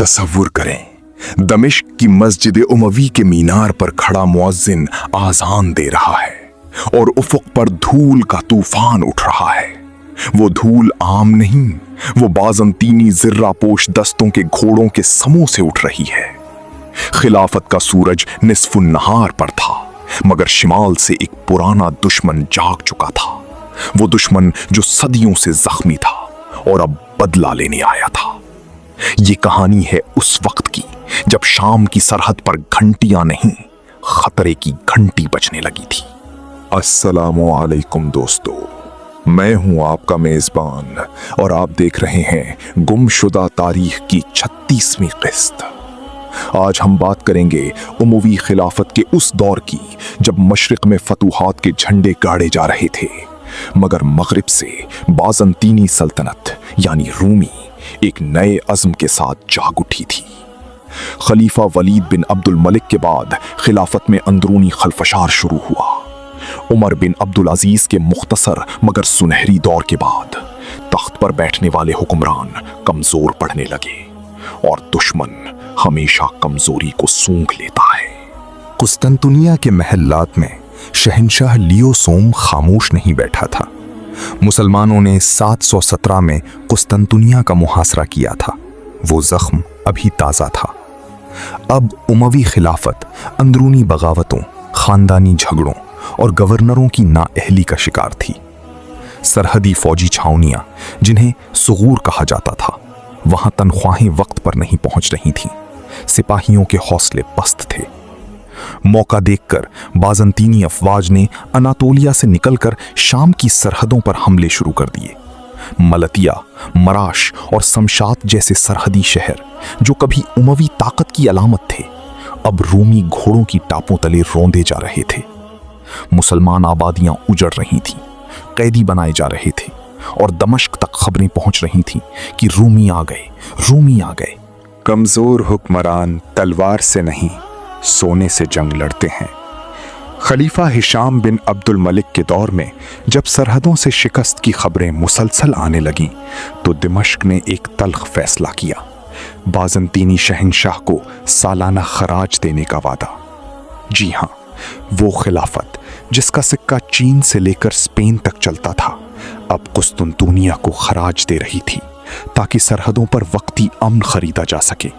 तसव्वुर करें, दमिश्क की मस्जिद उमवी के मीनार पर खड़ा मुअज्जिन आजान दे रहा है और उफुक पर धूल का तूफान उठ रहा है। वो धूल आम नहीं, वो बाज़ंतीनी जिर्रापोश दस्तों के घोड़ों के समूह से उठ रही है। खिलाफत का सूरज निस्फुन नहार पर था, मगर शिमाल से एक पुराना दुश्मन जाग चुका था। वो दुश्मन जो सदियों से जख्मी था और अब बदला लेने आया था। ये कहानी है उस वक्त की जब शाम की सरहद पर घंटियां नहीं, खतरे की घंटी बजने लगी थी। अस्सलामु अलैकुम दोस्तों, मैं हूं आपका मेजबान और आप देख रहे हैं गुमशुदा तारीख की 36वीं किस्त। आज हम बात करेंगे उमवी खिलाफत के उस दौर की जब मशरिक में फतूहात के झंडे गाड़े जा रहे थे, मगर मगरिब से बाज़ंतीनी सल्तनत यानी रूमी एक नए अज़्म के साथ जाग उठी थी। खलीफा वलीद बिन अब्दुल मलिक के बाद खिलाफत में अंदरूनी खलफशार शुरू हुआ। उमर बिन अब्दुल अजीज के मुख्तसर मगर सुनहरी दौर के बाद तख्त पर बैठने वाले हुक्मरान कमजोर पड़ने लगे और दुश्मन हमेशा कमजोरी को सूंघ लेता है। कुस्तंतुनिया के महल्लात में शहंशाह लियो सोम खामोश नहीं बैठा था। मुसलमानों ने 717 में कुस्तंतुनिया का मुहासरा किया था। वो जख्म अभी ताज़ा था। अब उमवी खिलाफत अंदरूनी बगावतों, खानदानी झगड़ों और गवर्नरों की नाअहली का शिकार थी। सरहदी फौजी छावनियां, जिन्हें सुगूर कहा जाता था, वहां तनख्वाहें वक्त पर नहीं पहुंच रही थीं। सिपाहियों के हौसले पस्त थे। मौका देखकर बाज़ंतीनी अफवाज ने अनातोलिया से निकलकर शाम की सरहदों पर हमले शुरू कर दिए। मलतिया, मराश और समशात जैसे सरहदी शहर जो कभी उमवी ताकत की अलामत थे, अब रूमी घोड़ों की टापों तले रौंदे जा रहे थे। मुसलमान आबादियां उजड़ रही थीं, कैदी बनाए जा रहे थे और दमिश्क तक खबरें पहुंच रही थीं कि रूमी आ गए, रूमी आ गए। कमजोर हुक्मरान तलवार से नहीं, सोने से जंग लड़ते हैं। खलीफा हिशाम बिन अब्दुल मलिक के दौर में जब सरहदों से शिकस्त की खबरें मुसलसल आने लगीं, तो दमिश्क ने एक तल्ख फैसला किया। बाज़ंतीनी शहंशाह को सालाना खराज देने का वादा। जी हाँ, वो खिलाफत जिसका सिक्का चीन से लेकर स्पेन तक चलता था, अब कुस्तुनतुनिया को खराज दे रही थी ताकि सरहदों पर वक्ती अमन खरीदा जा सके।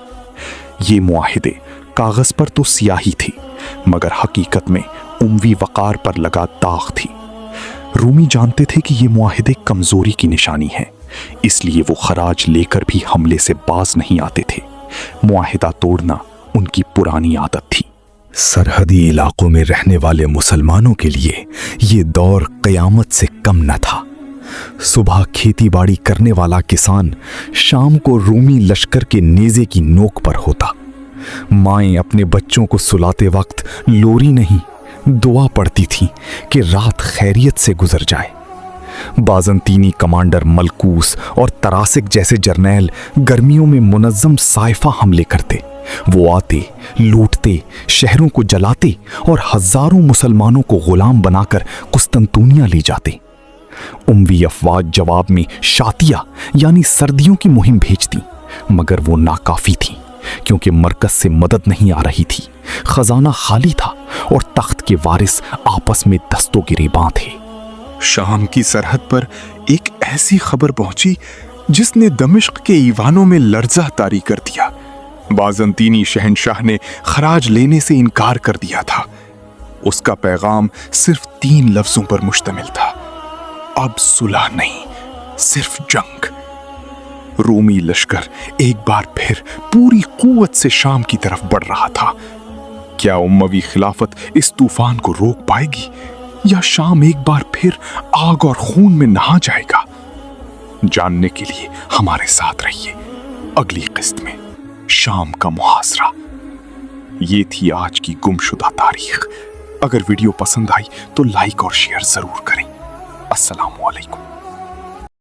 ये मुआहिदे कागज पर तो सियाही थी, मगर हकीकत में उमवी वकार पर लगा दाग थी। रूमी जानते थे कि ये मुआहिदे कमजोरी की निशानी है, इसलिए वो खराज लेकर भी हमले से बाज नहीं आते थे। मुआहिदा तोड़ना उनकी पुरानी आदत थी। सरहदी इलाकों में रहने वाले मुसलमानों के लिए ये दौर क़यामत से कम न था। सुबह खेती बाड़ी करने वाला किसान शाम को रूमी लश्कर के नेज़े की नोक पर होता। माएं अपने बच्चों को सुलाते वक्त लोरी नहीं, दुआ पढ़ती थीं कि रात खैरियत से गुजर जाए। बाज़ंतीनी कमांडर मलकूस और तरासिक जैसे जर्नैल गर्मियों में मुनज़्ज़म साइफा हमले करते। वो आते, लूटते, शहरों को जलाते और हजारों मुसलमानों को गुलाम बनाकर कुस्तंतुनिया ले जाते। उमवी अफवाज जवाब में शातिया यानी सर्दियों की मुहिम भेजती, मगर वो नाकाफी थी क्योंकि मरकज से मदद नहीं आ रही थी। खजाना खाली था और तख्त के वारिस आपस में दस्तों गिरेबां थे। शाम की सरहद पर एक ऐसी खबर पहुंची जिसने दमिश्क के ईवानों में लर्जा तारी कर दिया। बाज़ंतीनी शहंशाह ने खराज लेने से इनकार कर दिया था। उसका पैगाम सिर्फ 3 लफ्जों पर मुश्तमिल था, अब सुलह नहीं, सिर्फ जंग। रूमी लश्कर एक बार फिर पूरी कुव्वत से शाम की तरफ बढ़ रहा था। क्या उमवी खिलाफत इस तूफान को रोक पाएगी या शाम एक बार फिर आग और खून में नहा जाएगा? जानने के लिए हमारे साथ रहिए अगली किस्त में शाम का मुहासरा। ये थी आज की गुमशुदा तारीख। अगर वीडियो पसंद आई तो लाइक और शेयर जरूर करें। अस्सलामु अलैकुम।